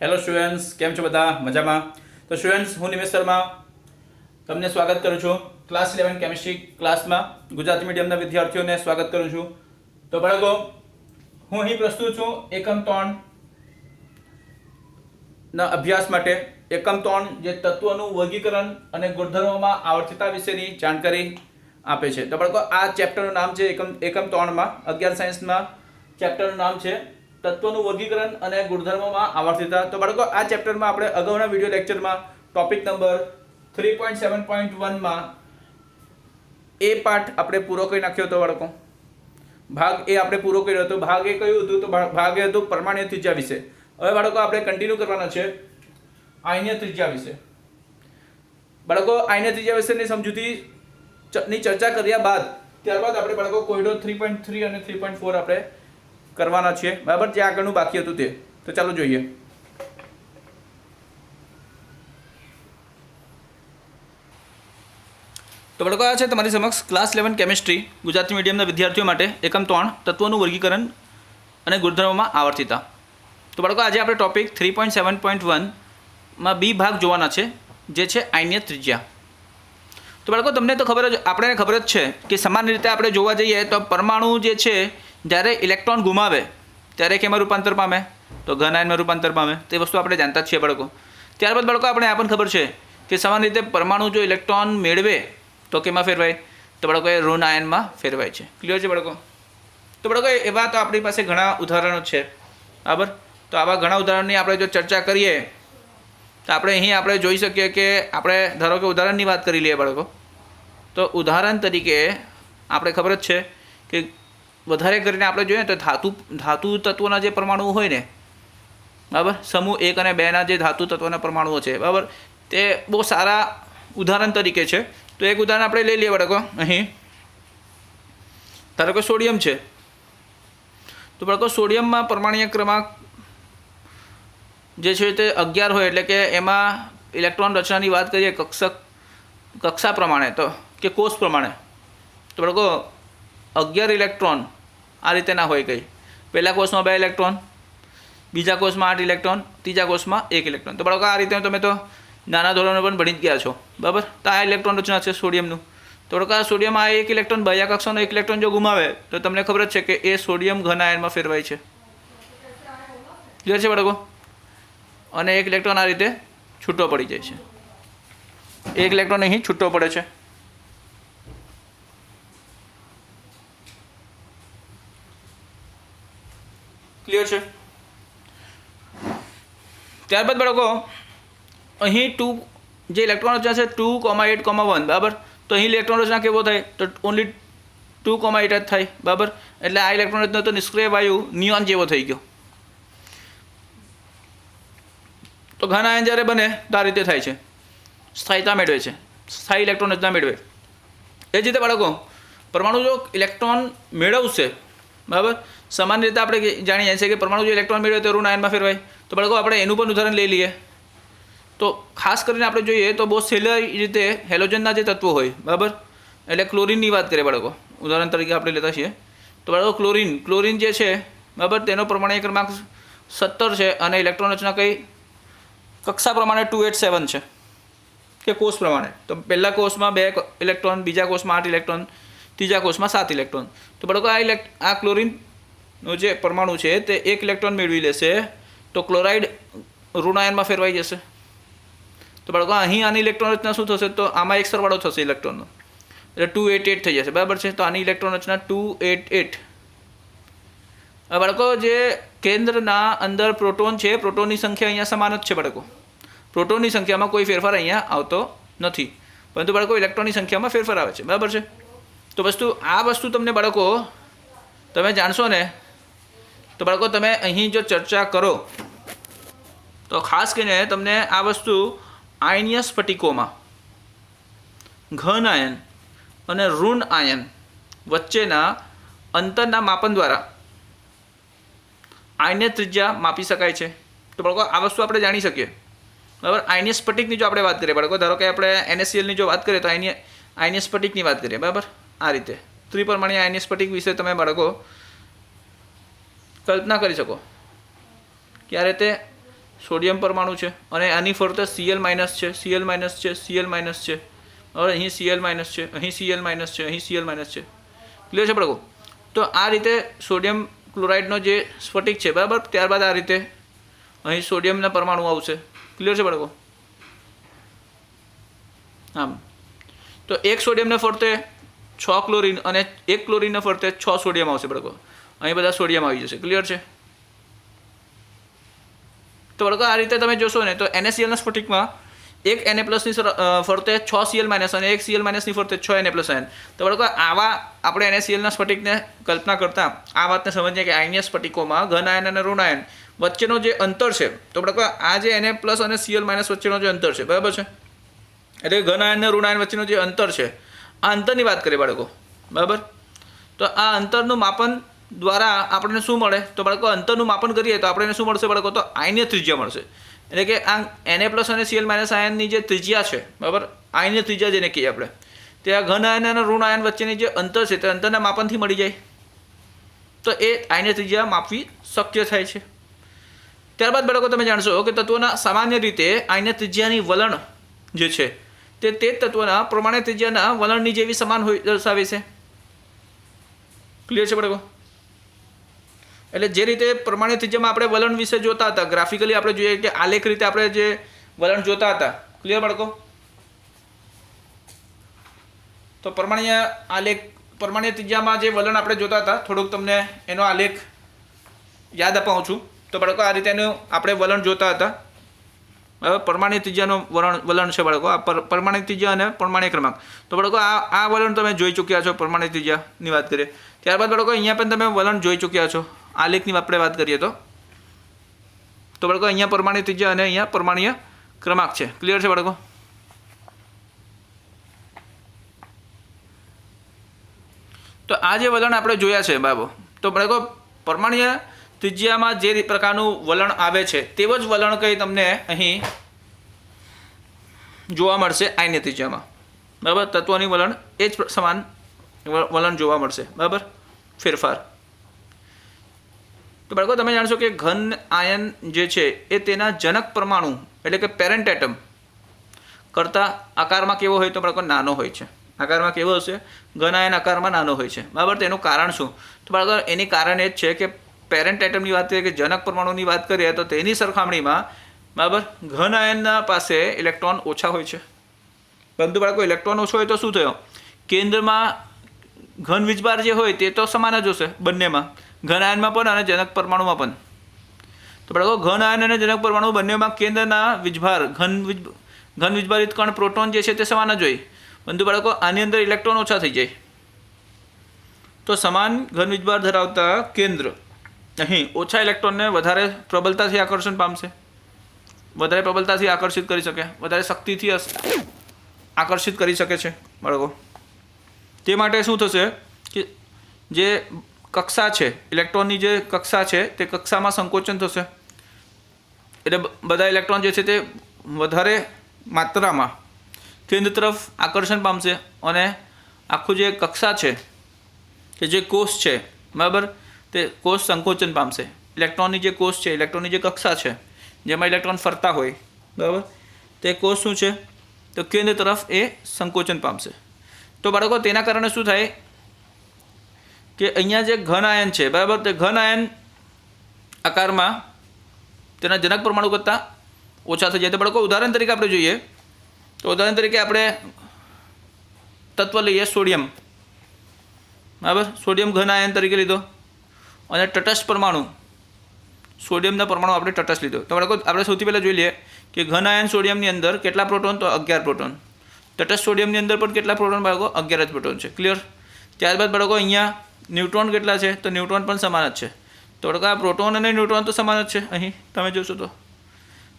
Hello students, કેમ છો બધા? મજામાં? તો સ્ટુડન્ટ્સ, હું નિમેશ શર્મા તમને સ્વાગત કરું છું ક્લાસ 11 કેમિસ્ટ્રી ક્લાસમાં. ગુજરાતી મીડિયમના વિદ્યાર્થીઓને સ્વાગત કરું છું. તો બાળકો, હું અહીં પ્રસ્તુત છું એકમ 3 ના અભ્યાસ માટે. એકમ 3 જે તત્વોનું વર્ગીકરણ અને ગુણધર્મોમાં આવર્તિતા વિશેની જાણકારી આપે છે. તો બાળકો, આ ચેપ્ટરનું નામ છે એકમ 3માં 11 સાયન્સમાં ચેપ્ટરનું નામ છે તત્વોનું વર્ગીકરણ અને ગુણધર્મોમાં આવર્તિતા. તો બાળકો, આ ચેપ્ટરમાં આપણે અગાઉના વિડિયો લેક્ચરમાં ટોપિક નંબર 3.7.1માં એ પાર્ટ આપણે પૂરો કરી નાખ્યો હતો બાળકો. ભાગ એ આપણે પૂરો કર્યો હતો. ભાગ એ કયું હતું? તો ભાગ એ હતું પરમાણ્વીય ત્રિજ્યા વિશે. હવે બાળકો, આપણે કન્ટિન્યુ કરવાના છે આયનીય ત્રિજ્યા વિશે. બાળકો, આયનીય ત્રિજ્યા વિશેની સમજૂતીની ચર્ચા કર્યા બાદ ત્યારબાદ આપણે બાળકો કોયડો 3.3 અને 3.4 આપણે કરવાના છે, બરાબર? જે આગળનું બાકી હતું તે. તો ચાલો જોઈએ. તો બાળકો, આ છે તમારી સમક્ષ ક્લાસ 11 કેમિસ્ટ્રી ગુજરાતી મીડિયમના વિદ્યાર્થીઓ માટે એકમ 3 તત્વોનું વર્ગીકરણ અને ગુણધર્મોમાં આવર્તિતા. તો બાળકો, આજે આપણે ટોપિક 3.7.1માં બી ભાગ જોવાના છે, જે છે આયનીય ત્રિજ્યા. તો બાળકો, તમને તો આપણને ખબર જ છે કે સમાન રીતે આપણે જોવા જઈએ તો પરમાણુ જે છે જ્યારે ઇલેક્ટ્રોન ગુમાવે ત્યારે કેમાં રૂપાંતર પામે? તો ઘન આયનમાં રૂપાંતર પામે. તે વસ્તુ આપણે જાણતા જ છીએ બાળકો. ત્યારબાદ બાળકો, આપણે આ પણ ખબર છે કે સમાન રીતે પરમાણુ જો ઇલેક્ટ્રોન મેળવે તો કેમાં ફેરવાય? તો બાળકો, એ ઋણ આયનમાં ફેરવાય છે. ક્લિયર છે બાળકો? તો બાળકો, એવા તો આપણી પાસે ઘણા ઉદાહરણો છે, બરાબર? તો આવા ઘણા ઉદાહરણની આપણે જો ચર્ચા કરીએ તો આપણે જોઈ શકીએ કે આપણે ધારો કે ઉદાહરણની વાત કરી લઈએ બાળકો. તો ઉદાહરણ તરીકે આપણે ખબર જ છે કે વધારે કરીને આપણે જોઈએ તો ધાતુ તત્વોના જે પરમાણુઓ હોય ને, બરાબર, સમૂહ 1 અને 2ના જે ધાતુ તત્વોના પરમાણુઓ છે, બરાબર, તે બહુ સારા ઉદાહરણ તરીકે છે. તો એક ઉદાહરણ આપણે લઈ લઈએ બાળકો. અહીં ધારો કે સોડિયમ છે. તો બાળકો, સોડિયમમાં પરમાણ્વીય ક્રમાંક જે છે તે 11 હોય, એટલે કે એમાં ઇલેક્ટ્રોન રચનાની વાત કરીએ કક્ષા પ્રમાણે તો કે કોષ પ્રમાણે, તો બાળકો 11 ઇલેક્ટ્રોન આ રીતે ના હોય. કંઈ પહેલા કોષમાં 2 ઇલેક્ટ્રોન, બીજા કોષમાં 8 ઇલેક્ટ્રોન, ત્રીજા કોષમાં 1 ઇલેક્ટ્રોન. તો બાળકો, આ રીતે તમે તો નાના ધોરણે પણ ભણી જ ગયા છો, બરાબર? તો આ ઇલેક્ટ્રોન રચના છે સોડિયમનું. તો બાળકો, આ સોડિયમ આ 1 ઇલેક્ટ્રોન બાહ્ય કક્ષાનો 1 ઇલેક્ટ્રોન જો ગુમાવે તો તમને ખબર જ છે કે એ સોડિયમ ઘન આયનમાં ફેરવાય છે. ક્લિયર છે બાળકો? અને 1 ઇલેક્ટ્રોન આ રીતે છૂટો પડી જાય છે. 1 ઇલેક્ટ્રોન અહીં છૂટો પડે છે. ક્લિયર છે? ત્યારબાદ બાળકો, અહીં 2 જે ઇલેક્ટ્રોન રચના છે 2,8,1, બરાબર? તો અહીં ઇલેક્ટ્રોન રચના કેવો થાય? તો ઓનલી 2,8 જ થાય, બરાબર? એટલે આ ઇલેક્ટ્રોન રચના તો નિષ્ક્રિય વાયુ નિયોન જેવો થઈ ગયો. તો ઘન આયન જ્યારે બને તો આ રીતે થાય છે, સ્થાયીતા મેળવે છે, સ્થાયી ઇલેક્ટ્રોન રચના મેળવે. એ જ રીતે બાળકો, પરમાણુ જો ઇલેક્ટ્રોન મેળવશે, બરાબર, સમાન રીતે આપણે જાણીએ છીએ કે પરમાણુ જો ઇલેક્ટ્રોન મેળવે તો ઋણ આયનમાં ફેરવાય. તો બાળકો, આપણે એનું પણ ઉદાહરણ લઈ લઈએ. તો ખાસ કરીને આપણે જોઈએ તો બહુ સહેલી રીતે હેલોજનના જે તત્વો હોય, બરાબર, એટલે ક્લોરિનની વાત કરીએ બાળકો, ઉદાહરણ તરીકે આપણે લેતા છીએ. તો બાળકો, ક્લોરિન જે છે, બરાબર, તેનો પરમાણ્વીય ક્રમાંક 17 છે અને ઇલેક્ટ્રોન રચના કઈ કક્ષા પ્રમાણે 287 છે કે કોષ પ્રમાણે. તો પહેલા કોષમાં 2 ઇલેક્ટ્રોન, બીજા કોષમાં 8 ઇલેક્ટ્રોન, ત્રીજા કોષમાં 7 ઇલેક્ટ્રોન. તો બાળકો, આ ક્લોરિનનો જે પરમાણુ છે તે 1 ઇલેક્ટ્રોન મેળવી લેશે તો ક્લોરાઇડ ઋણ આયનમાં ફેરવાઈ જશે. તો બાળકો, અહીં આની ઇલેક્ટ્રોન રચના શું થશે? તો આમાં એક સરવાળો થશે ઇલેક્ટ્રોનનો, એટલે 288 થઈ જશે, બરાબર છે? તો આની ઇલેક્ટ્રોન રચના 288. હવે બાળકો, જે કેન્દ્રના અંદર પ્રોટોન છે, પ્રોટોનની સંખ્યા અહીંયા સમાન જ છે બાળકો. પ્રોટોનની સંખ્યામાં કોઈ ફેરફાર અહીંયા આવતો નથી, પરંતુ બાળકો ઇલેક્ટ્રોનની સંખ્યામાં ફેરફાર આવે છે, બરાબર છે? તો આ વસ્તુ તમને બાળકો તમે જાણશો ને તો બાળકો, તમે અહીં જો ચર્ચા કરો તો ખાસ કરીને તમને આ વસ્તુ આયનીય સ્ફટિકોમાં ઘન આયન અને ઋણ આયન વચ્ચેના અંતરના માપન દ્વારા આયનીય ત્રિજ્યા માપી શકાય છે. તો બાળકો, આ વસ્તુ આપણે જાણી શકીએ, બરાબર? આયનીય સ્ફટિકની જો આપણે વાત કરીએ બાળકો, ધારો કે આપણે NaClની જો વાત કરીએ તો આયનીય સ્ફટિકની વાત કરીએ, બરાબર? આ રીતે ત્રિપરમાણીય આયનીય સ્ફટિક વિશે તમે બાળકો કલ્પના કરી શકો. ક્યારે તે સોડિયમ પરમાણુ છે અને આની ફરતે Cl માઇનસ છે, Cl માઇનસ છે, Cl માઇનસ છે. હવે અહીં Cl માઇનસ છે, અહીં Cl માઇનસ છે, અહીં Cl માઇનસ છે. ક્લિયર છે બાળકો? તો આ રીતે સોડિયમ ક્લોરાઇડનો જે સ્ફટિક છે, બરાબર. ત્યારબાદ આ રીતે અહીં સોડિયમના પરમાણુ આવશે. ક્લિયર છે બાળકો? આમ તો એક સોડિયમને ફરતે 6 ક્લોરીન અને એક ક્લોરીનને ફરતે 6 સોડિયમ આવશે બાળકો. અહીં બધા સોડિયમ આવી જશે. ક્લિયર છે? તો બાળકો આ રીતે તમે જોશો ને તો NaCl ના સ્ફટિકમાં એક Na પ્લસની ફરતે 6 Cl માઇનસ અને એક Cl માઇનસની ફરતે 6 Na પ્લસ આયન. તો બાળકો આવા આપણે NaCl ના સ્ફટિકને કલ્પના કરતા આ વાતને સમજીએ કે આયનીય સ્ફટિકોમાં ઘન આયન અને ઋણ આયન વચ્ચેનો જે અંતર છે, તો બાળકો આ જે Na પ્લસ અને Cl માઇનસ વચ્ચેનો જે અંતર છે, બરાબર છે, એટલે ઘન આયન અને ઋણ આયન વચ્ચેનો જે અંતર છે, આ અંતરની વાત કરીએ બાળકો, બરાબર. તો આ અંતરનું માપન દ્વારા આપણને શું મળે? તો બાળકો અંતરનું માપન કરીએ તો આપણને શું મળશે બાળકો? તો આયનીય ત્રિજ્યા મળશે. એટલે કે આ Na પ્લસ અને Cl માઇનસ આયનની જે ત્રિજ્યા છે, બરાબર, આયનીય ત્રિજ્યા જેને કહીએ આપણે, તે આ ઘન આયન અને ઋણ આયન વચ્ચેની જે અંતર છે તે અંતરના માપનથી મળી જાય. તો એ આયનીય ત્રિજ્યા માપવી શક્ય થાય છે. ત્યારબાદ બાળકો તમે જાણશો કે તત્વોના સામાન્ય રીતે આયનીય ત્રિજ્યાની વલણ જે છે તે તત્વના પ્રમાણિત ત્રિજ્યાના વલણની જેવી સમાન હોય દર્શાવે છે. ક્લિયર છે બાળકો? એટલે જે રીતે પ્રમાણિત ત્રિજ્યામાં આપણે વલણ વિશે જોતા હતા, ગ્રાફિકલી આપણે જોઈએ કે આલેખ રીતે આપણે જે વલણ જોતા હતા. ક્લિયર બાળકો? તો પ્રમાણિત ત્રિજ્યામાં જે વલણ આપણે જોતા હતા, થોડુંક તમને એનો આલેખ યાદ અપાવું છું. તો બાળકો આ રીતે એનું આપણે વલણ જોતા હતા. હવે પ્રમાણિત ત્રિજ્યાનો વલણ છે બાળકો, આ પ્રમાણિત ત્રિજ્યા અને પ્રમાણિત ક્રમાંક. તો બાળકો આ વલણ તમે જોઈ ચૂક્યા છો. પ્રમાણિત ત્રિજ્યાની વાત કરીએ ત્યારબાદ બાળકો અહીંયા પણ તમે વલણ જોઈ ચૂક્યા છો. આલેખની આપણે વાત કરીએ તો બાળકો અહીંયા પ્રમાણિત ત્રિજ્યા અને અહીંયા પ્રમાણીય ક્રમાંક છે. ક્લિયર છે બાળકો? તો આ જે વલણ આપણે જોયા છે બાબો, તો બાળકો પ્રમાણીય ત્રિજ્યામાં જે પ્રકારનું વલણ આવે છે તેવું જ વલણ કંઈ તમને અહીં જોવા મળશે આયનીય ત્રિજ્યામાં, બરાબર. તત્વોની વલણ એ જ સમાન વલણ જોવા મળશે, બરાબર, ફેરફાર. તો બાળકો તમે જાણશો કે ઘન આયન જે છે એ તેના જનક પરમાણુ એટલે કે પેરેન્ટ એટમ કરતાં આકારમાં કેવો હોય? તો બાળકો નાનો હોય છે. આકારમાં કેવો હશે? ઘન આયન આકારમાં નાનો હોય છે, બરાબર. તેનું કારણ શું? તો બાળકો એની કારણ એ જ છે કે પેરેન્ટ એટમની વાત કરીએ કે જનક પરમાણુની વાત કરીએ તો તેની સરખામણીમાં, બરાબર, ઘન આયનના પાસે ઇલેક્ટ્રોન ઓછા હોય છે. પરંતુ બાળકો ઇલેક્ટ્રોન ઓછો હોય તો શું થયો? કેન્દ્રમાં ઘન વીજભાર જે હોય તે તો સમાન જ હશે બંનેમાં, ઘન આયનમાં પણ અને જનક પરમાણુમાં પણ. તો બાળકો ઘન આયન અને જનક પરમાણુ બંનેમાં કેન્દ્રના વીજભાર ઘન વીજભારિત કણ પ્રોટોન જે છે તે સમાન જ હોય. પરંતુ બાળકો આની અંદર ઇલેક્ટ્રોન ઓછા થઈ જાય. તો સમાન ઘન વીજભાર ધરાવતા કેન્દ્ર અહીં ઓછા ઇલેક્ટ્રોનને વધારે પ્રબળતાથી આકર્ષણ પામશે, વધારે પ્રબળતાથી આકર્ષિત કરી શકે, વધારે શક્તિથી આકર્ષિત કરી શકે છે બાળકો. તે માટે શું થશે કે જે કક્ષા છે, ઇલેક્ટ્રોનની જે કક્ષા છે તે કક્ષામાં સંકોચન થશે. એટલે બધા ઇલેક્ટ્રોન જે છે તે વધારે માત્રામાં કેન્દ્ર તરફ આકર્ષણ પામશે અને આખું જે કક્ષા છે કે જે કોષ છે, બરાબર, તે કોષ સંકોચન પામશે. ઇલેક્ટ્રોનની જે કોષ છે, ઇલેક્ટ્રોનની જે કક્ષા છે જેમાં ઇલેક્ટ્રોન ફરતા હોય, બરાબર, તે કોષ શું છે? તો કેન્દ્ર તરફ એ સંકોચન પામશે. તો બાળકો તેના કારણે શું થાય કે અહીંયા જે ઘન આયન છે, બરાબર, તે ઘન આયન આકારમાં તેના જનક પરમાણુ કરતાં ઓછા થઈ જાય. તો બાળકો ઉદાહરણ તરીકે આપણે જોઈએ તો ઉદાહરણ તરીકે આપણે તત્વ લઈએ સોડિયમ, બરાબર. સોડિયમ ઘન આયન તરીકે લીધો અને તટસ્થ પરમાણુ સોડિયમના પરમાણુ આપણે તટસ્થ લીધો. તો બાળકો આપણે સૌથી પહેલાં જોઈ લઈએ કે ઘન આયન સોડિયમની અંદર કેટલા પ્રોટોન? તો 11 પ્રોટોન. તટસ્થ સોડિયમની અંદર પણ કેટલા પ્રોટોન બાળકો? 11 જ પ્રોટોન છે. ક્લિયર? ત્યારબાદ બાળકો અહીંયા ન્યુટ્રોન કેટલા છે? તો ન્યુટ્રોન પણ સમાન જ છે. તો બાળકો આ પ્રોટોન અને ન્યુટ્રોન તો સમાન જ છે. અહીં તમે જોશો તો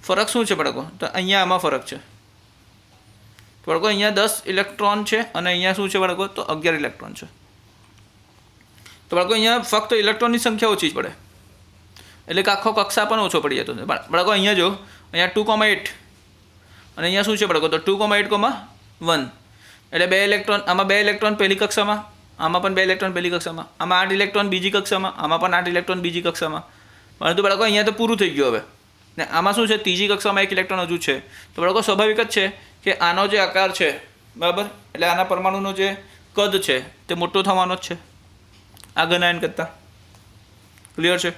ફરક શું છે બાળકો? તો અહીંયા આમાં ફરક છે. તો બાળકો અહીંયા 10 ઇલેક્ટ્રોન છે અને અહીંયા શું છે બાળકો? તો 11 ઇલેક્ટ્રોન છે. તો બાળકો અહીંયા ફક્ત ઇલેક્ટ્રોનની સંખ્યા ઓછી જ પડે, એટલે કે આખો કક્ષા પણ ઓછો પડી જતો. બાળકો અહીંયા જો અહીંયા 2,8 અને અહીંયા શું છે બાળકો? તો 2,8,1 એટલે 2 ઇલેક્ટ્રોન. આમાં 2 ઇલેક્ટ્રોન પહેલી કક્ષામાં, આમાં પણ 2 ઇલેક્ટ્રોન પહેલી કક્ષામાં, આમાં 8 ઇલેક્ટ્રોન બીજી કક્ષામાં, આમાં પણ 8 ઇલેક્ટ્રોન બીજી કક્ષામાં. પરંતુ બાળકો અહીંયા તો પૂરું થઈ ગયું હવે, ને આમાં શું છે, ત્રીજી કક્ષામાં એક ઇલેક્ટ્રોન હજુ છે. તો બાળકો સ્વાભાવિક જ છે કે આનો જે આકાર છે, બરાબર, એટલે આના પરમાણુનો જે કદ છે તે મોટો થવાનો જ છે આ ઘન આયન કરતાં. ક્લિયર છે?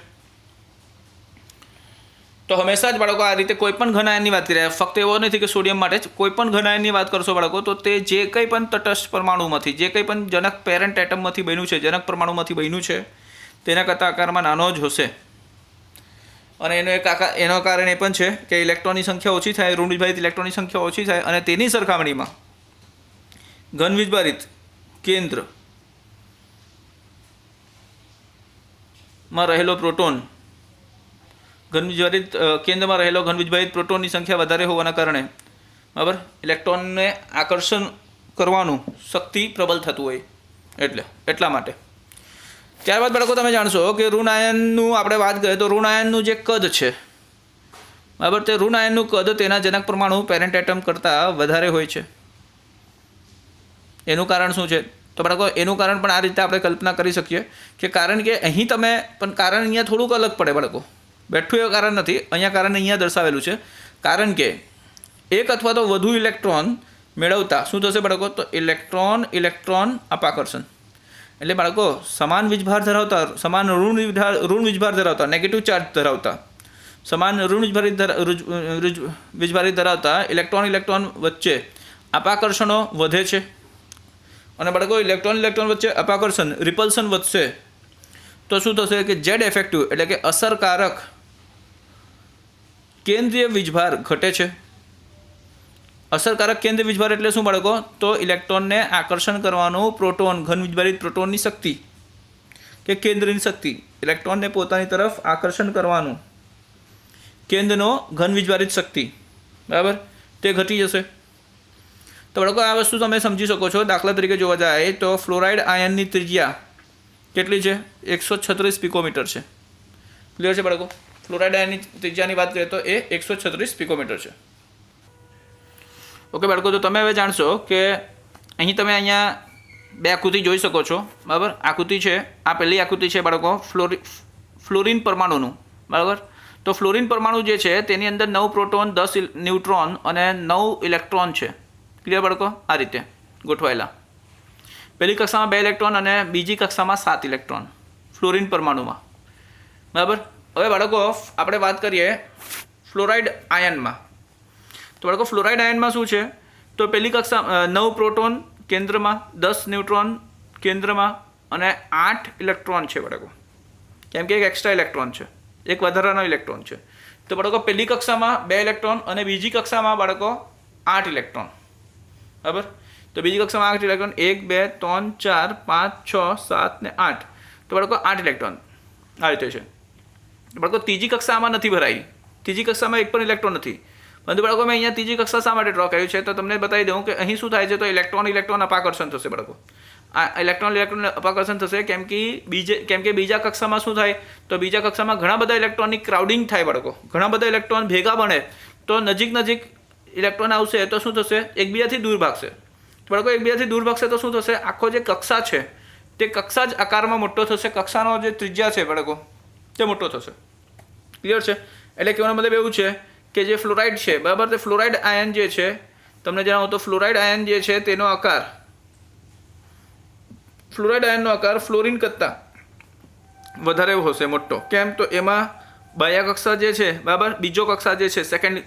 તો હંમેશા જ બાળકો આ રીતે કોઈ પણ ઘન આયનની વાત કરીએ, ફક્ત એવો નથી કે સોડિયમ માટે જ, કોઈ પણ ઘન આયનની વાત કરશો બાળકો તો તે જે કંઈ પણ તટસ્થ પરમાણુમાંથી, જે કંઈ પણ જનક પેરેન્ટ એટમમાંથી બન્યું છે, જનક પરમાણુમાંથી બન્યું છે, તેના કરતાં આકારમાં નાનો જ હશે. અને એનો કારણ એ પણ છે કે ઇલેક્ટ્રોનની સંખ્યા ઓછી થાય, ઋણ વિભાજિત ઇલેક્ટ્રોનની સંખ્યા ઓછી થાય, અને તેની સરખામણીમાં ઘન વીજભારિત કેન્દ્રમાં રહેલો પ્રોટોન, ઘન વીજભારિત કેન્દ્રમાં રહેલો ઘન વીજભારિત પ્રોટોનની સંખ્યા વધારે હોવાના કારણે, બરાબર, ઇલેક્ટ્રોનને આકર્ષણ કરવાનું શક્તિ પ્રબળ થતું હોય, એટલા માટે. ત્યારબાદ બાળકો તમે જાણશો કે ઋણ આયનનું આપણે વાત કરીએ તો ઋણ આયનનું જે કદ છે, બરાબર, તે ઋણ આયનનું કદ તેના જનક પરમાણુ પેરેન્ટ એટમ કરતાં વધારે હોય છે. એનું કારણ શું છે? તો બાળકો એનું કારણ પણ આ રીતે આપણે કલ્પના કરી શકીએ કે કારણ કે અહીં તમે પણ કારણ અહીંયા થોડુંક અલગ પડે બાળકો, બેઠું એવું કારણ નથી, અહીંયા કારણ અહીંયા દર્શાવેલું છે. કારણ કે એક અથવા તો વધુ ઇલેક્ટ્રોન મેળવતા શું થશે બાળકો? તો ઇલેક્ટ્રોન અપાકર્ષણ, એટલે બાળકો સમાન વીજભાર ધરાવતા, સમાન ઋણ વીજભાર ધરાવતા, નેગેટિવ ચાર્જ ધરાવતા, સમાન ઋણ વીજભારિત ધરાવતા ઇલેક્ટ્રોન વચ્ચે અપાકર્ષણો વધે છે. અને બાળકો ઇલેક્ટ્રોન વચ્ચે અપાકર્ષણ, રિપલ્શન વધશે તો શું થશે કે જેડ ઇફેક્ટિવ એટલે કે અસરકારક કેન્દ્રીય વીજભાર ઘટે છે. અસરકારક કેન્દ્રીય વીજભાર એટલે શું બાળકો? તો ઇલેક્ટ્રોનને આકર્ષણ કરવાનું પ્રોટોન, ઘન વીજભારિત પ્રોટોનની શક્તિ કે કેન્દ્રની શક્તિ, ઇલેક્ટ્રોનને પોતાની તરફ આકર્ષણ કરવાનું કેન્દ્રનો ઘન વીજભારિત શક્તિ, બરાબર, તે ઘટી જશે. તો બાળકો આ વસ્તુ તમે સમજી શકો છો. દાખલા તરીકે જોવા જાય તો ફ્લોરાઇડ આયનની ત્રિજ્યા કેટલી છે? 136 પિકોમીટર છે. ક્લિયર છે બાળકો? ફ્લોરાઇડ આયનની ત્રિજ્યાની વાત કરીએ તો એ 136 પિકોમીટર છે. ઓકે બાળકો, તો તમે હવે જાણશો કે અહીંયા બે આકૃતિ જોઈ શકો છો, બરાબર. આકૃતિ છે, આ પહેલી આકૃતિ છે બાળકો ફ્લોરિન પરમાણુનું, બરાબર. તો ફ્લોરિન પરમાણુ જે છે તેની અંદર 9 પ્રોટોન, 10 ન્યુટ્રોન અને 9 ઇલેક્ટ્રોન છે. ક્લિયર બાળકો? આ રીતે ગોઠવાયેલા. પહેલી કક્ષામાં 2 ઇલેક્ટ્રોન અને બીજી કક્ષામાં 7 ઇલેક્ટ્રોન ફ્લોરિન પરમાણુમાં, બરાબર. હવે બાળકો આપણે વાત કરીએ ફ્લોરાઇડ આયનમાં. તો બાળકો ફ્લોરાઇડ આયનમાં શું છે? તો પહેલી કક્ષા 9 પ્રોટોન કેન્દ્રમાં, 10 ન્યુટ્રોન કેન્દ્રમાં અને 8 ઇલેક્ટ્રોન છે બાળકો, કેમ કે એક એક્સ્ટ્રા ઇલેક્ટ્રોન છે, એક વધારાનો ઇલેક્ટ્રોન છે. તો બાળકો પહેલી કક્ષામાં 2 ઇલેક્ટ્રોન અને બીજી કક્ષામાં બાળકો 8 ઇલેક્ટ્રોન, બરાબર. તો બીજી કક્ષામાં 8 ઇલેક્ટ્રોન, 1 2 3 4 5 6 7 ને 8. તો બાળકો 8 ઇલેક્ટ્રોન આ રીતે છે. બાળકો ત્રીજી કક્ષામાં નથી ભરાઈ, ત્રીજી કક્ષામાં એક પણ ઇલેક્ટ્રોન નથી. પરંતુ બાળકો મેં અહીંયા ત્રીજી કક્ષા શા માટે ડ્રો કર્યું છે તો તમને બતાવી દઉં કે અહીં શું થાય છે. તો ઇલેક્ટ્રોન અપાકર્ષણ થશે બાળકો. આ ઇલેક્ટ્રોન અપાકર્ષણ થશે કેમ કે બીજા કક્ષામાં શું થાય? તો બીજા કક્ષામાં ઘણા બધા ઇલેક્ટ્રોનની ક્રાઉડિંગ થાય બાળકો, ઘણા બધા ઇલેક્ટ્રોન ભેગા બને તો નજીક ઇલેક્ટ્રોન આવશે તો શું થશે? એકબીજાથી દૂર ભાગશે. બાળકો એકબીજાથી દૂર ભાગશે તો શું થશે? આખો જે કક્ષા છે તે કક્ષા જ આકારમાં મોટો થશે, કક્ષાનો જે ત્રિજ્યા છે બાળકો તે મોટો થશે. ક્લિયર છે? એટલે કહેવાનો મતલબ એવું છે કે જે ફ્લોરાઇડ છે, બરાબર, તે ફ્લોરાઇડ આયન જે છે, તમને જણાવું તો ફ્લોરાઇડ આયન જે છે તેનો આકાર, ફ્લોરાઇડ આયનનો આકાર ફ્લોરિન કરતાં વધારે હશે, મોટો. કેમ? તો એમાં બાહ્ય કક્ષા જે છે, બરાબર, બીજો કક્ષા જે છે, સેકન્ડ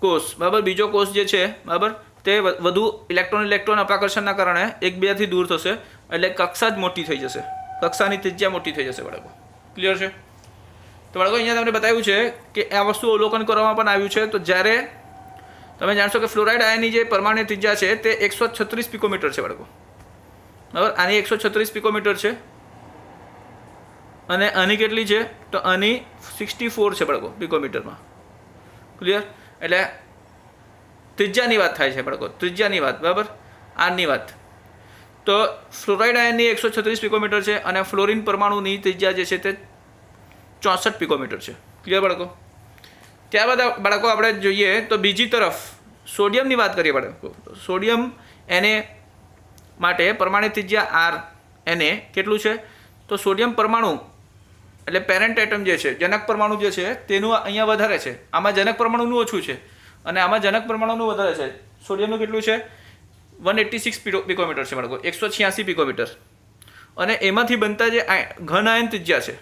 કોષ, બરાબર, બીજો કોષ જે છે, બરાબર, તે વધુ ઇલેક્ટ્રોન અપાકર્ષણના કારણે એકબીજાથી દૂર થશે, એટલે કક્ષા જ મોટી થઈ જશે, કક્ષાની ત્રિજ્યા મોટી થઈ જશે બાળકો. ક્લિયર છે? તો બાળકો અહીંયા તમને બતાવ્યું છે કે આ વસ્તુ અવલોકન કરવામાં પણ આવ્યું છે. તો જ્યારે તમે જાણશો કે ફ્લોરાઇડ આયનની જે પરમાણુ ત્રિજ્યા છે તે 136 પિકોમીટર છે બાળકો, બરાબર. આની 136 પિકોમીટર છે અને આની કેટલી છે? તો આની 64 છે બાળકો પિકોમીટરમાં. ક્લિયર? એટલે ત્રિજ્યાની વાત થાય છે બાળકો, ત્રિજ્યાની વાત, બરાબર, આરની વાત. તો ફ્લોરાઇડ આયનની 136 પિકોમીટર છે અને ફ્લોરિન પરમાણુની ત્રિજ્યા જે છે તે 64 પિકોમીટર છે. ક્લિયર બાળકો? ત્યારબાદ બાળકો આપણે જોઈએ તો બીજી તરફ સોડિયમની વાત કરીએ બાળકો. સોડિયમ Na માટે પરમાણુ ત્રિજ્યા R Na કેટલું છે? તો સોડિયમ પરમાણુ એટલે પેરેન્ટ એટમ જે છે, જનક પરમાણુ જે છે તેનું અહીંયા વધારે છે, આમાં જનક પરમાણુનું ઓછું છે અને આમાં જનક પરમાણુનું વધારે છે. સોડિયમનું કેટલું છે? 186 પિકોમીટર છે બાળકો, 186 પિકોમીટર. અને એમાંથી બનતા જે ઘન આયન ત્રિજ્યા છે,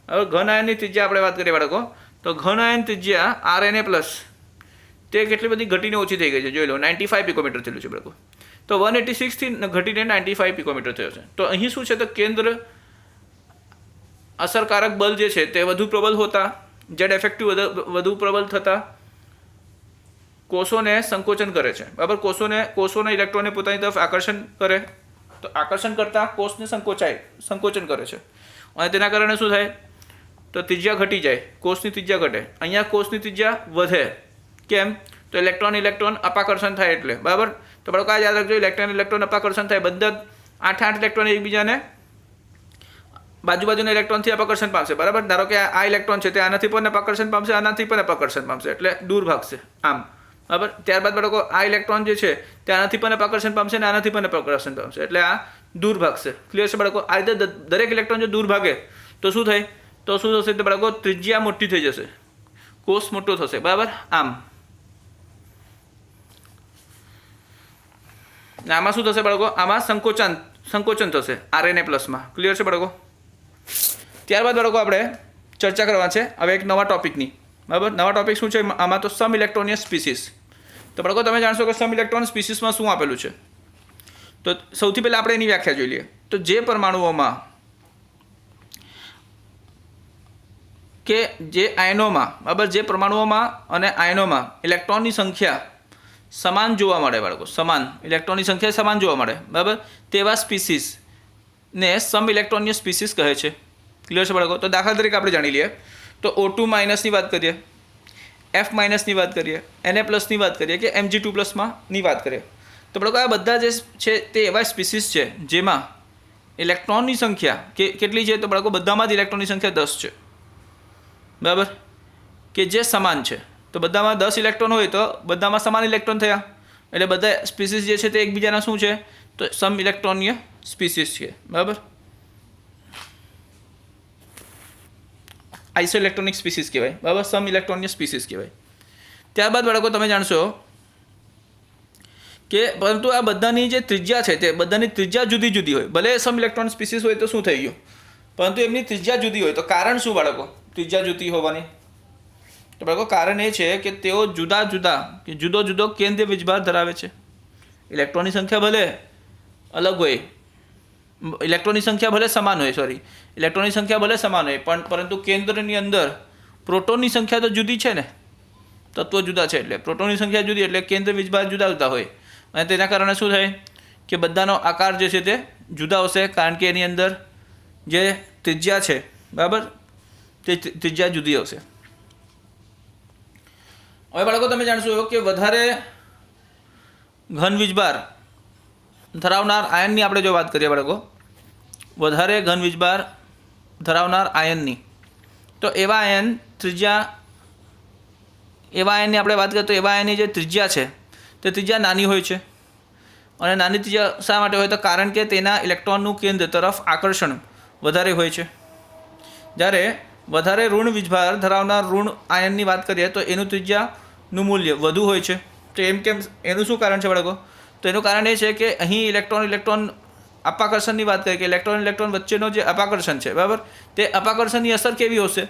હવે ઘન આયનની ત્રિજ્યા આપણે વાત કરીએ બાળકો, તો ઘન આયન ત્રિજ્યા RNA પ્લસ તે કેટલી બધી ઘટીને ઓછી થઈ ગઈ છે, જોઈ લો 95 પિકોમીટર થયેલું છે બાળકો. તો 186 થી ઘટીને 95 પિકોમીટર થયો છે. તો અહીં શું છે, તો કેન્દ્ર અસરકારક બળ જે છે તે વધુ પ્રબળ હોતા, જેડ એફેક્ટિવ વધુ પ્રબળ થતા કોષોને સંકોચન કરે છે, બરાબર. કોષોને ઇલેક્ટ્રોનને પોતાની તરફ આકર્ષણ કરે, તો આકર્ષણ કરતા કોષને સંકોચન કરે છે અને તેના કારણે શું થાય, તો ત્રિજ્યા ઘટી જાય, કોષની ત્રિજ્યા ઘટે. અહીંયા કોષની ત્રિજ્યા વધે, કેમ? તો ઇલેક્ટ્રોન અપાકર્ષણ થાય એટલે, બરાબર. તો બાળકો આ યાદ રાખજો, ઇલેક્ટ્રોન અપાકર્ષણ થાય, બધા 8 ઇલેક્ટ્રોન એકબીજાને બાજુના ઇલેક્ટ્રોનથી અપાકર્ષણ પામશે, બરાબર. ધારો કે આ ઇલેક્ટ્રોન છે તે આનાથી પણ અપાકર્ષણ પામશે, આનાથી પણ અપાકર્ષણ પામશે, એટલે દૂર ભાગશે આમ, બરાબર. ત્યારબાદ બાળકો આ ઇલેક્ટ્રોન જે છે તે આનાથી પણ અપાકર્ષણ પામશે અને આનાથી પણ અપાકર્ષણ પામશે, એટલે આ દૂર ભાગશે. ક્લિયર છે બાળકો? આ રીતે દરેક ઇલેક્ટ્રોન જો દૂર ભાગે તો શું થાય, તો શું થશે, તો બાળકો ત્રિજ્યા મોટી થઈ જશે, કોષ મોટો થશે, બરાબર. આમ આમાં શું થશે બાળકો, આમાં સંકોચન થશે RNA પ્લસમાં. ક્લિયર છે બાળકો? ત્યારબાદ બાળકો આપણે ચર્ચા કરવા છે હવે એક નવા ટોપિકની, બરાબર. નવા ટોપિક શું છે આમાં, તો સમ ઇલેક્ટ્રોનિયસ સ્પીસીસ. તો બાળકો તમે જાણશો કે સમ ઇલેક્ટ્રોન સ્પીસીસમાં શું આપેલું છે. તો સૌથી પહેલાં આપણે એની વ્યાખ્યા જોઈ લઈએ. તો જે પરમાણુઓમાં કે જે આયનોમાં, બરાબર, જે પરમાણુઓમાં અને આયનોમાં ઇલેક્ટ્રોનની સંખ્યા સમાન જોવા મળે બાળકો, સમાન ઇલેક્ટ્રોનની સંખ્યા સમાન જોવા મળે, બરાબર, તેવા સ્પીસીસને સમ ઇલેક્ટ્રોનિયસ સ્પીસીસ કહે છે. ક્લિયર છે બાળકો? તો દાખલા તરીકે આપણે જાણી લઈએ, તો O2 માઇનસની વાત કરીએ, F માઇનસની વાત કરીએ, Na પ્લસની વાત કરીએ કે Mg2 પ્લસમાંની વાત કરીએ, તો બાળકો આ બધા જે છે તે એવા સ્પીસીસ છે જેમાં ઇલેક્ટ્રોનની સંખ્યા કેટલી છે, તો બાળકો બધામાં જ ઇલેક્ટ્રોનની સંખ્યા 10 છે, બરાબર, કે જે સમાન છે. તો બધામાં 10 ઇલેક્ટ્રોન હોય તો બધામાં સમાન ઇલેક્ટ્રોન થયા, એટલે બધા સ્પીસીસ જે છે તે એકબીજાના શું છે, તો સમ ઇલેક્ટ્રોનિય સ્પીસીસ છે, બરાબર. આઇસો ઇલેક્ટ્રોનિક સ્પીસીસ કહેવાય, બરાબર, સમ ઇલેક્ટ્રોનિય સ્પીસીસ કહેવાય. ત્યારબાદ બાળકો તમે જાણશો કે પરંતુ આ બધાની જે ત્રિજ્યા છે તે બધાની ત્રિજ્યા જુદી જુદી હોય, ભલે સમ ઇલેક્ટ્રોન સ્પીસીસ હોય તો શું થઈ ગયું, પરંતુ એમની ત્રિજ્યા જુદી હોય. તો કારણ શું બાળકો ત્રિજ્યા જુદી હોવાની? તો બાળકો કારણ એ છે કે તેઓ જુદો જુદો કેન્દ્રીય વીજભાર ધરાવે છે. ઇલેક્ટ્રોનની સંખ્યા ભલે અલગ હોય, ઇલેક્ટ્રોનની સંખ્યા ભલે સમાન હોય, પણ પરંતુ કેન્દ્રની અંદર પ્રોટોનની સંખ્યા તો જુદી છે ને, તત્વો જુદા છે એટલે પ્રોટોનની સંખ્યા જુદી, એટલે કેન્દ્ર વીજભાર જુદા જુદા હોય અને તેના કારણે શું થાય કે બધાનો આકાર જે છે તે જુદા હશે, કારણ કે એની અંદર જે ત્રિજ્યા છે, બરાબર, તે ત્રિજ્યા જુદી હશે. હવે બાળકો તમે જાણશો કે વધારે ઘન વીજભાર ધરાવનાર આયનની આપણે જો વાત કરીએ બાળકો, વધારે ઘન વીજભાર ધરાવનાર આયનની, તો એવા આયનની આપણે વાત કરીએ તો એવા આયનની જે ત્રિજ્યા છે તે ત્રિજ્યા નાની હોય છે. અને નાની ત્રિજ્યા શા માટે હોય, તો કારણ કે તેના ઇલેક્ટ્રોનનું કેન્દ્ર તરફ આકર્ષણ વધારે હોય છે. જ્યારે વધારે ઋણ વીજભાર ધરાવનાર ઋણ આયનની વાત કરીએ તો એનું ત્રિજ્યાનું મૂલ્ય વધુ હોય છે. તો કેમ એનું શું કારણ છે બાળકો? તો એનું કારણ એ છે કે અહીં ઇલેક્ટ્રોન અપાકર્ષણની વાત કરીએ કે ઇલેક્ટ્રોન વચ્ચેનો જે અપાકર્ષણ છે, બરાબર, તે અપાકર્ષણની અસર કેવી હશે?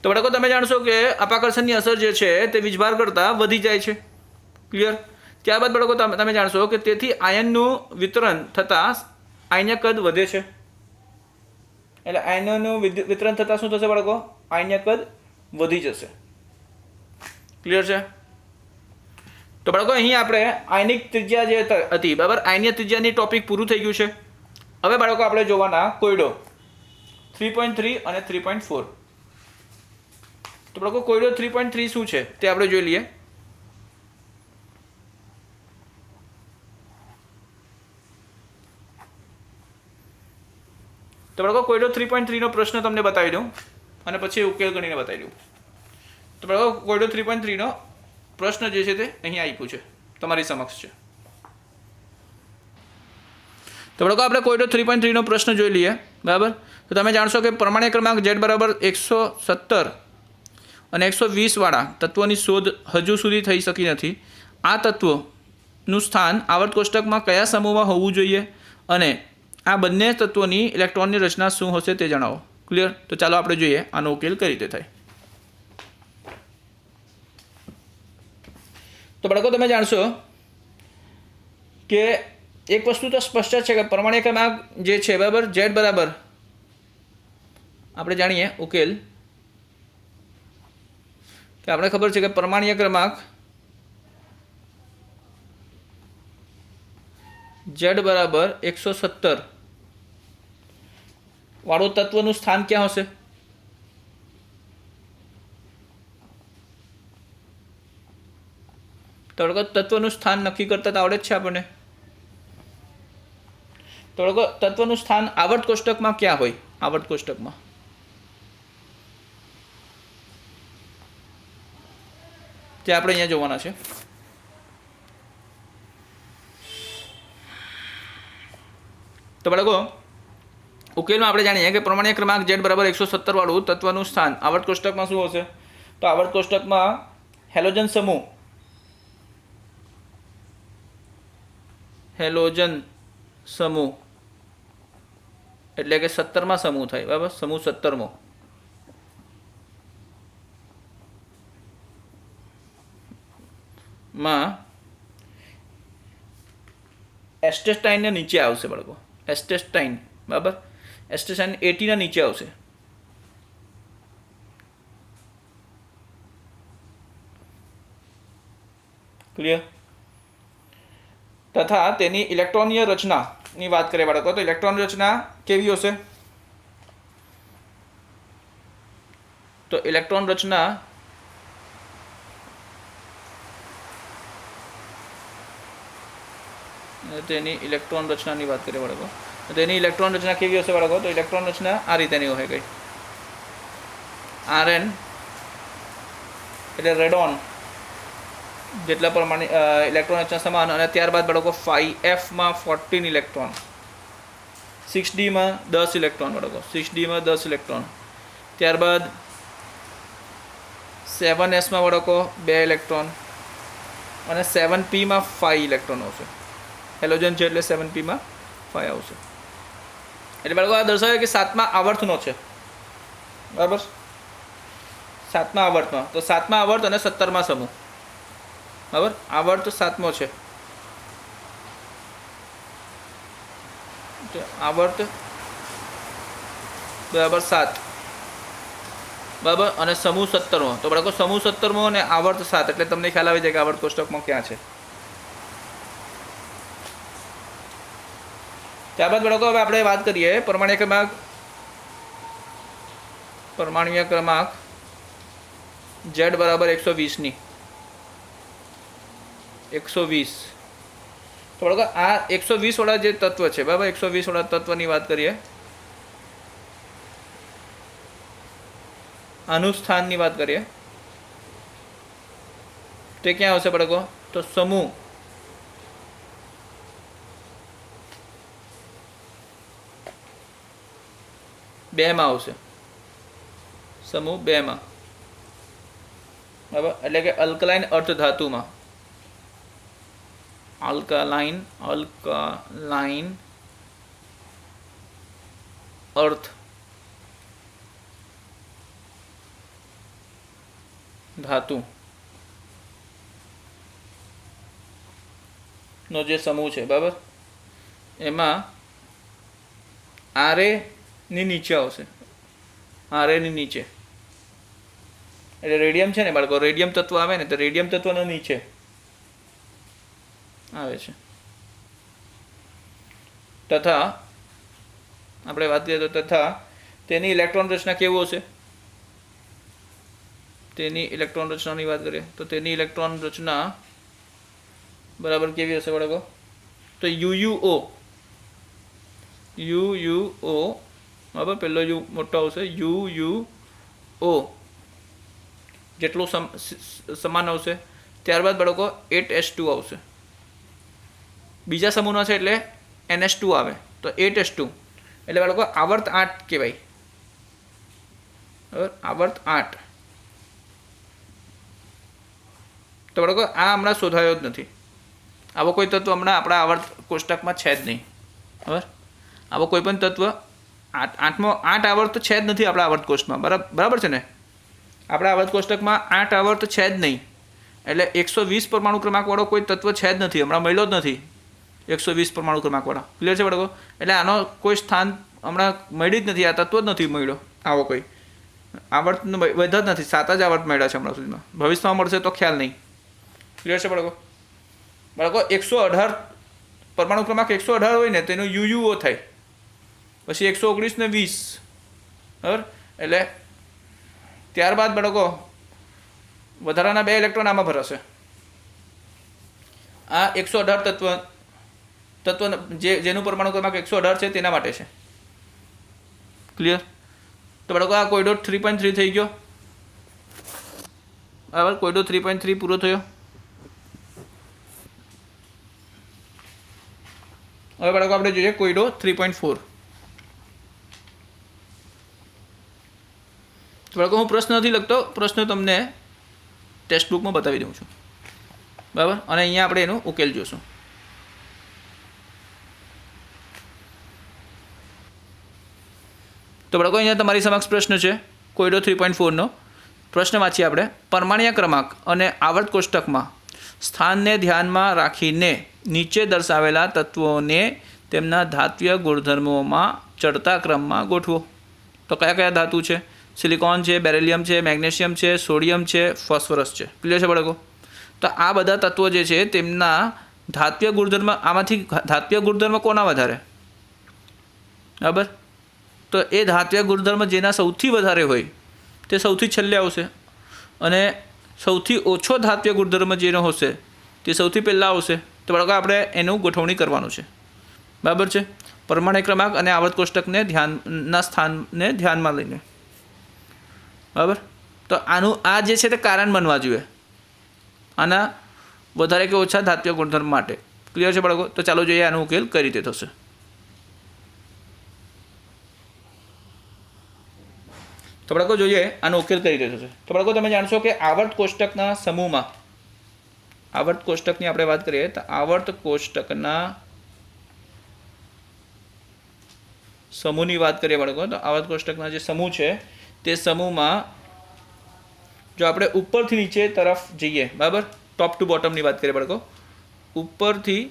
તો બાળકો તમે જાણશો કે અપાકર્ષણની અસર જે છે તે વીજભાર કરતાં વધી જાય છે. ક્લિયર? ત્યારબાદ બાળકો તમે જાણશો કે તેથી આયનનું વિતરણ થતાં આયન્ય કદ વધે છે. એટલે આયનનું વિતરણ થતાં શું થશે બાળકો? આયન્ય કદ વધી જશે. ક્લિયર છે? તો બાળકો અહીં આપણે આયનિક ત્રિજ્યા જે હતી, બરાબર, આયનીય ત્રિજ્યાની ટોપિક પૂરું થઈ ગયું છે. હવે બાળકો આપણે જોવાના કોયડો 3.3 અને 3.4. તો બાળકો કોયડો 3.3 શું છે તે આપણે જોઈ લઈએ. તો બાળકો કોયડો 3.3 નો પ્રશ્ન તમને બતાવી દઉં અને પછી ઉકેલ ગણીને બતાવી દઉં. તો બાળકો કોયડો 3.3 નો પ્રશ્ન જે છે તે અહીં આપ્યું છે, તમારી સમક્ષ છે. તો બાળકો આપણે કોયડો 3.3 નો પ્રશ્ન જોઈ લઈએ. બરાબર. તો તમે જાણશો કે પરમાણ્વીય ક્રમાંક Z બરાબર 117 અને 120 વાળા તત્વોની શોધ હજુ સુધી થઈ શકી નથી. આ તત્વોનું સ્થાન આવર્ત કોષ્ટકમાં કયા સમૂહમાં હોવું જોઈએ અને આ બંને તત્વોની ઇલેક્ટ્રોનની રચના શું હશે તે જણાવો. ક્લિયર? તો ચાલો આપણે જોઈએ આનો ઉકેલ કઈ રીતે થાય. તો બાળકો તમે જાણશો કે એક વસ્તુ તો સ્પષ્ટ છે કે પરમાણ્વીય ક્રમાંક જે છે બરાબર Z બરાબર આપણે જાણીએ ઉકેલ કે આપણે ખબર છે કે પરમાણ્વીય ક્રમાંક Z બરાબર 117 વાળું તત્વનું સ્થાન ક્યાં હશે? તો તત્વનું સ્થાન નક્કી કરતા આવડે જ છે આપણને. તો તત્વનું સ્થાન આવર્ત કોષ્ટકમાં ક્યાં હોય? આવર્ત કોષ્ટકમાં તે આપણે અહીંયા જોવાના છે. તો બાળકો ઉકેલમાં આપણે જાણીએ કે પરમાણ્વીય ક્રમાંક Z બરાબર 117 વાળું તત્વનું સ્થાન આવર્ત કોષ્ટકમાં શું હશે? તો આવર્ત કોષ્ટકમાં હેલોજન સમૂહ એટલે કે 17માં સમૂહ થાય બરાબર. સમૂહ 17મો માં એસ્ટેસ્ટાઇન ને નીચે આવશે બાળકો. એસ્ટેસ્ટાઇન બરાબર. એસ્ટેસ્ટાઇન 80 ના નીચે આવશે. ક્લિયર? તથા તેની ઇલેક્ટ્રોનીય રચનાની વાત કરીએ બાળકો તો ઇલેક્ટ્રોન રચના કેવી હશે? તો ઇલેક્ટ્રોન રચના તેની ઇલેક્ટ્રોન રચનાની વાત કરીએ બાળકો તો તેની ઇલેક્ટ્રોન રચના કેવી હશે બાળકો? તો ઇલેક્ટ્રોન રચના આ રીતેની હોય ગઈ. Rn એટલે રેડોન જેટલા પ્રમાણે ઇલેક્ટ્રોન રચના સમાન અને ત્યારબાદ બાળકો 5f માં 14 ઇલેક્ટ્રોન, 6d માં 10 ઇલેક્ટ્રોન બાળકો, 6d માં 10 ઇલેક્ટ્રોન, ત્યારબાદ 7s માં બાળકો 2 ઇલેક્ટ્રોન અને 7p માં 5 ઇલેક્ટ્રોન આવશે. હેલોજન છે એટલે 7p માં 5 આવશે. એટલે બાળકો આ દર્શાવે કે 7મા આવર્તનો છે બરાબર. 7મા આવર્તમાં તો 7મા આવર્ત અને 17મા સમૂહ બરાબર. આવર્ત 7મો છે, આવર્ત બરાબર 7 બરાબર અને સમૂહ 17મો. તો બાળકો સમૂહ 17મો અને આવર્ત 7 એટલે તમને ખ્યાલ આવી જાય કે આવર્ત કોષ્ટકમાં ક્યાં છે. ત્યારબાદ બાળકો હવે આપણે વાત કરીએ પરમાણ્વીય ક્રમાંક Z બરાબર 120 ની. 120 તો બાળકો આ 120 વાળા જે તત્વ છે બરાબર 120 વાળા તત્વની વાત કરીએ. આનું સ્થાનની વાત કરીએ તે ક્યાં આવશે બાળકો? તો સમૂહ બે માં આવશે. સમૂહ 2 માં બરાબર એટલે કે અલ્કલાઇન અર્ધ ધાતુમાં. અલ્કલાઇન અર્થ ધાતુ નો જે સમૂહ છે બરાબર એમાં Ra ની નીચે આવશે. Ra ની નીચે એટલે રેડિયમ છે ને બાળકો, રેડિયમ તત્વ આવે ને તો રેડિયમ તત્વનો નીચે આવે છે. તથા આપણે વાત કરીએ તો તથા તેની ઇલેક્ટ્રોન રચના કેવું હશે? તેની ઇલેક્ટ્રોન રચનાની વાત કરીએ તો તેની ઇલેક્ટ્રોન રચના બરાબર કેવી હશે બાળકો? તો UUO બરાબર પહેલો યુ મોટો આવશે. UUO જેટલું સમાન આવશે. ત્યારબાદ બાળકો 8s2 આવશે. બીજા સમૂહનો છે એટલે NH2 આવે તો 8s2 એટલે બાળકો આવર્ત 8 કહેવાય. બરાબર, આવર્ત 8. તો બાળકો આ હમણાં શોધાયો જ નથી. આવો કોઈ તત્વ હમણાં આપણા આવર્ત કોષ્ટકમાં છે જ નહીં. બરાબર, આવો કોઈ પણ તત્વ 8 આવર્ત તો છે જ નથી આપણા આવર્ત કોષ્ટકમાં. બરાબર છે ને? આપણા આવર્ત કોષ્ટકમાં 8 આવર્ત છે જ નહીં. એટલે 120 પરમાણુ ક્રમાંકવાળો કોઈ તત્વ છે જ નથી, હમણાં મળ્યો જ નથી 120 પરમાણુ ક્રમાંકવાળા. ક્લિયર છે બાળકો? એટલે આનો કોઈ સ્થાન હમણાં મળી જ નથી, આ તત્વ જ નથી મળ્યો આવો કોઈ. આવર્ત વધ્યા જ નથી, 7 જ આવર્ત મળ્યા છે હમણાં સુધીમાં. ભવિષ્યમાં મળશે તો ખ્યાલ નહીં. ક્લિયર છે બાળકો? બાળકો 118 પરમાણુ ક્રમાંક 118 હોય ને તેનો યુયુઓ થાય, પછી 119 ને 20. બરાબર, એટલે ત્યારબાદ બાળકો વધારાના 2 ઇલેક્ટ્રોન આમાં ભરાશે. આ 118 તત્વ જેનું પરમાણુ ક્રમાંક 118 છે તેના માટે છે. ક્લિયર? તો બાળકો આ કોયડો 3.3 થઈ ગયો. બરાબર, કોયડો 3.3 પૂરો થયો. હવે બાળકો આપણે જોઈએ કોયડો 3.4. તો બાળકો હું પ્રશ્ન નથી લખતો, પ્રશ્ન તમને ટેક્સ્ટ બુકમાં બતાવી દઉં છું. બરાબર, અને અહીંયા આપણે એનો ઉકેલ જોશું. તો બાળકો અહીંયા તમારી સમક્ષ પ્રશ્ન છે કોયડો 3.4નો. પ્રશ્ન વાંચીએ આપણે. પરમાણ્ય ક્રમાંક અને આવર્ત કોષ્ટકમાં સ્થાનને ધ્યાનમાં રાખીને નીચે દર્શાવેલા તત્વોને તેમના ધાત્વીય ગુણધર્મોમાં ચડતા ક્રમમાં ગોઠવો. તો કયા કયા ધાતુ છે? સિલિકોન છે, બેરિલિયમ છે, મેગ્નેશિયમ છે, સોડિયમ છે, ફોસ્ફરસ છે. ક્લિયર છે બાળકો? તો આ બધા તત્વો જે છે તેમના ધાત્વીય ગુણધર્મ, આમાંથી ધાત્વીય ગુણધર્મ કોના વધારે? બરાબર, તો એ ધાત્વીય ગુણધર્મ જેના સૌથી વધારે હોય તે સૌથી છેલ્લે આવશે, અને સૌથી ઓછો ધાત્વીય ગુણધર્મ જેનો હશે તે સૌથી પહેલાં આવશે. તો બાળકો આપણે એનું ગોઠવણી કરવાનું છે. બરાબર છે? પરમાણ્ય ક્રમાંક અને આવર્ત કોષ્ટકને ધ્યાનના સ્થાનને ધ્યાનમાં લઈને. બરાબર, તો આનું આ જે છે તે કારણ બનવા જોઈએ આના વધારે કે ઓછા ધાત્વીય ગુણધર્મ માટે. ક્લિયર છે બાળકો? તો ચાલો જોઈએ આનો ઉકેલ કઈ રીતે થશે. તો બાળકો જોઈએ આનો ઉકેલ કઈ રીતે થશે. તો બાળકો તમે જાણશો કે આવર્ત કોષ્ટકના સમૂહમાં, આવર્ત કોષ્ટકની આપણે વાત કરીએ તો આવર્ત કોષ્ટકના સમૂહની વાત કરીએ બાળકો, તો આવર્ત કોષ્ટકના જે સમૂહ છે તે સમૂહમાં જો આપણે ઉપરથી નીચે તરફ જઈએ, બરાબર, ટોપ ટુ બોટમની વાત કરીએ બાળકો, ઉપરથી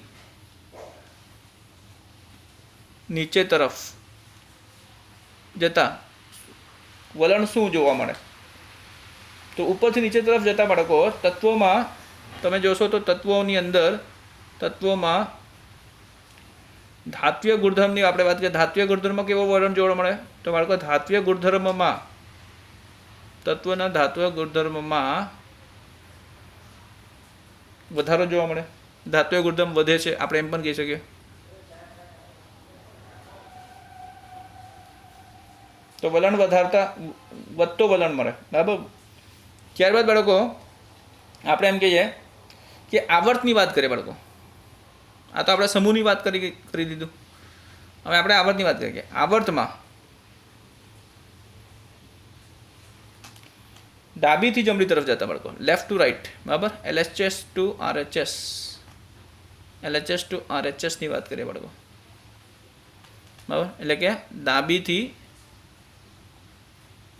નીચે તરફ જતા વલણ શું જોવા મળે? તો ઉપરથી નીચે તરફ જતા બાળકો તત્વોમાં તમે જોશો તો તત્વોની અંદર તત્વોમાં ધાત્વીય ગુણધર્મની આપણે વાત કરીએ. ધાત્વીય ગુણધર્મ કેવો વલણ જોવા મળે? તો બાળકો ધાત્વીય ગુણધર્મમાં, તત્વના ધાત્વીય ગુણધર્મમાં વધારો જોવા મળે. ધાત્વીય ગુણધર્મ વધે છે આપણે એમ પણ કહી શકીએ. તો વલણ વધતો વલણ મળે. બરાબર, ત્યારબાદ બાળકો આપણે એમ કહીએ કે આવર્તની વાત કરીએ બાળકો. આ તો આપણે સમૂહની વાત કરી દીધું. હવે આપણે આવર્તની વાત કરીએ. આવર્તમાં ડાબીથી જમણી તરફ જતા બાળકો, લેફ્ટ ટુ રાઈટ. બરાબર, LHS to RHS, LHS to RHS ની વાત કરીએ બાળકો. બરાબર, એટલે કે ડાબીથી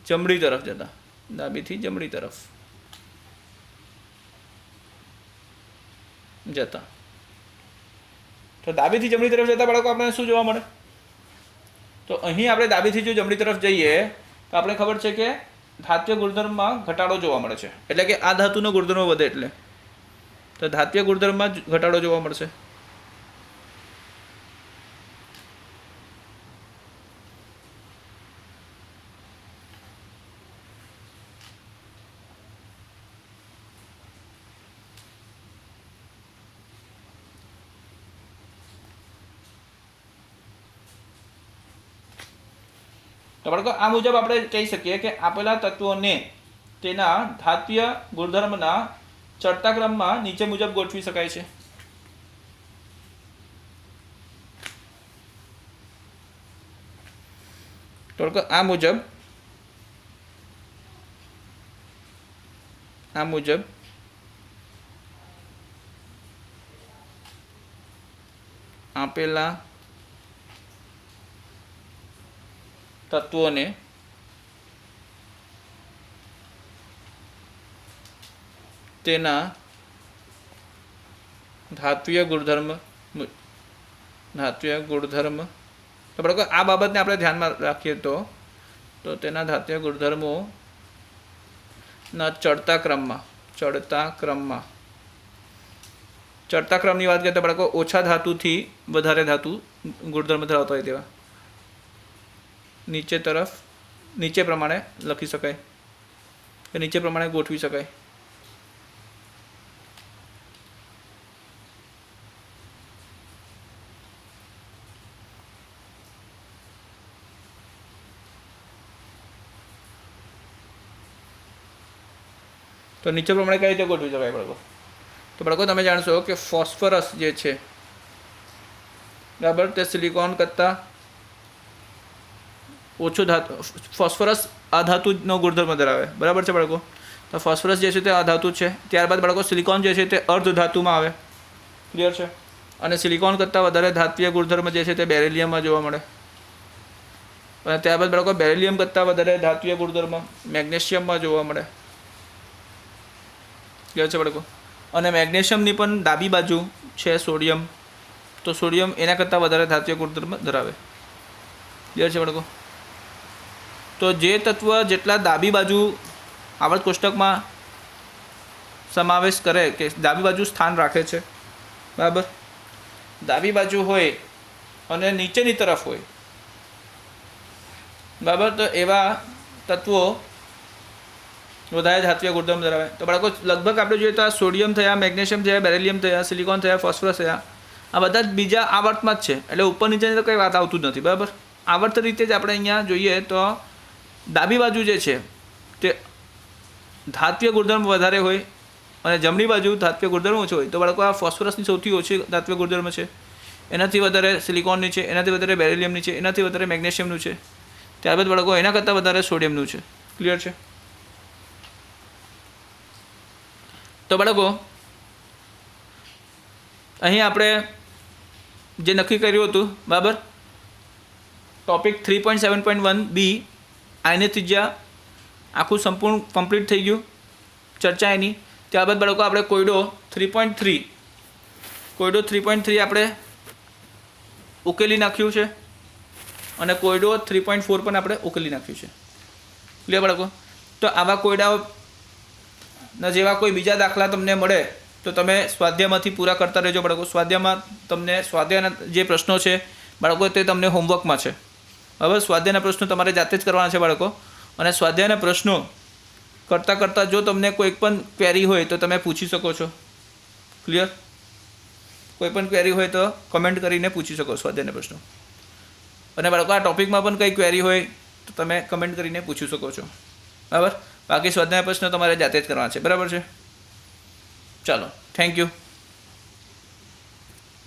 જમણી તરફ જતા, ડાબીથી જમણી તરફ જતા. તો ડાબીથી જમણી તરફ જતા બાળકો આપણે શું જોવા મળે? તો અહીં આપણે ડાબીથી જો જમણી તરફ જઈએ તો આપણે ખબર છે કે ધાત્વીય ગુણધર્મમાં ઘટાડો જોવા મળે છે. એટલે કે આ ધાતુનો ગુણધર્મ વધે એટલે તો ધાત્વીય ગુણધર્મમાં ઘટાડો જોવા મળશે. તો બાળકો આ મુજબ આપણે કહી શકીએ કે આપેલા તત્વોને તેના ધાત્વીય ગુણધર્મના ચડતા ક્રમમાં નીચે મુજબ ગોઠવી શકાય છે. તો આ મુજબ આપેલા તત્વોને તેના ધાત્વીય ગુણધર્મ તો બરાબર આ બાબતને આપણે ધ્યાનમાં રાખીએ તો તેના ધાત્વીય ગુણધર્મો ના ચડતા ક્રમની વાત કરીએ તો બરાબર ઓછા ધાતુથી વધારે ધાતુ ગુણધર્મ ધરાવતા હોય તેવા નીચે પ્રમાણે લખી શકાય કે નીચે પ્રમાણે ગોઠવી શકાય. તો નીચે પ્રમાણે કઈ રીતે ગોઠવી શકાય બાળકો? તો બાળકો તમે જાણશો કે ફોસ્ફરસ જે છે બરાબર તે સિલિકોન કરતાં ઓછો ધાતુ, ફોસ્ફરસ અધાતુનો ગુણધર્મ ધરાવે, બરાબર છે બાળકો. તો ફોસ્ફરસ જે છે તે અધાતુ છે. ત્યારબાદ બાળકો સિલિકોન જે છે તે અર્ધ ધાતુમાં આવે, ક્લિયર છે. અને સિલિકોન કરતાં વધારે ધાત્વીય ગુણધર્મ જે છે તે બેરિલિયમમાં જોવા મળે. અને ત્યારબાદ બાળકો બેરિલિયમ કરતાં વધારે ધાત્વીય ગુણધર્મ મેગ્નેશિયમમાં જોવા મળે, ક્લિયર છે બાળકો. અને મેગ્નેશિયમની પણ ડાબી બાજુ છે સોડિયમ, તો સોડિયમ એના કરતાં વધારે ધાત્વીય ગુણધર્મ ધરાવે, ક્લિયર છે બાળકો. તો જે તત્વ જેટલા ડાબી બાજુ આવર્ત કોષ્ટકમાં સમાવેશ કરે કે ડાબી બાજુ સ્થાન રાખે છે, બરાબર, ડાબી બાજુ હોય અને નીચેની તરફ હોય, બરાબર, તો એવા તત્વો વધારે ધાત્વીય ગુણધર્મ ધરાવે. તો બાળકો લગભગ આપણે જોઈએ તો આ સોડિયમ થયા, મેગ્નેશિયમ થયા, બેરિલિયમ થયા, સિલિકોન થયા, ફોસ્ફરસ થયા, આ બધા જ બીજા આવર્તમાં જ છે. એટલે ઉપર નીચેની તો કંઈ વાત આવતું જ નથી, બરાબર. આવર્ત રીતે જ આપણે અહીંયા જોઈએ તો ડાબી બાજુ જે છે તે ધાત્વીય ગુણધર્મ વધારે હોય અને જમણી બાજુ ધાત્વીય ગુણધર્મ ઓછો હોય. તો બાળકો આ ફોસ્ફરસની સૌથી ઓછી ધાત્વીય ગુણધર્મ છે, એનાથી વધારે સિલિકોનની છે, એનાથી વધારે બેરિલિયમની છે, એનાથી વધારે મેગ્નેશિયમનું છે, ત્યારબાદ બાળકો એના કરતાં વધારે સોડિયમનું છે, ક્લિયર છે. તો બાળકો અહીં આપણે જે નક્કી કર્યું હતું, બરાબર, ટોપિક 3.7.1b આયનિક ત્રિજ્યા આખું સંપૂર્ણ કમ્પ્લીટ થઈ ગયું ચર્ચા એની. ત્યારબાદ બાળકો આપણે કોયડો 3.3 આપણે ઉકેલી નાખ્યું છે અને કોયડો 3.4 પણ આપણે ઉકેલી નાખ્યું છે, ક્લિયર બાળકો. તો આવા કોયડાઓના જેવા કોઈ બીજા દાખલા તમને મળે તો તમે સ્વાધ્યાયમાંથી પૂરા કરતા રહેજો બાળકો. સ્વાધ્યાયમાં તમને સ્વાધ્યાયના જે પ્રશ્નો છે બાળકો તે તમને હોમવર્કમાં છે, બરાબર. સ્વાધ્યાયના પ્રશ્નો તમારે જાતે જ કરવાના છે બાળકો. અને સ્વાધ્યાયના પ્રશ્નો કરતાં જો તમને કોઈ પણ ક્વેરી હોય તો તમે પૂછી શકો છો, ક્લિયર. કોઈ પણ ક્વેરી હોય તો કમેન્ટ કરીને પૂછી શકો સ્વાધ્યાયના પ્રશ્નો. અને બાળકો આ ટોપિકમાં પણ કંઈ ક્વેરી હોય તો તમે કમેન્ટ કરીને પૂછી શકો છો, બરાબર. બાકી સ્વાધ્યાય પ્રશ્નો તમારે જાતે જ કરવાના છે, બરાબર છે. ચાલો, થેન્ક યુ.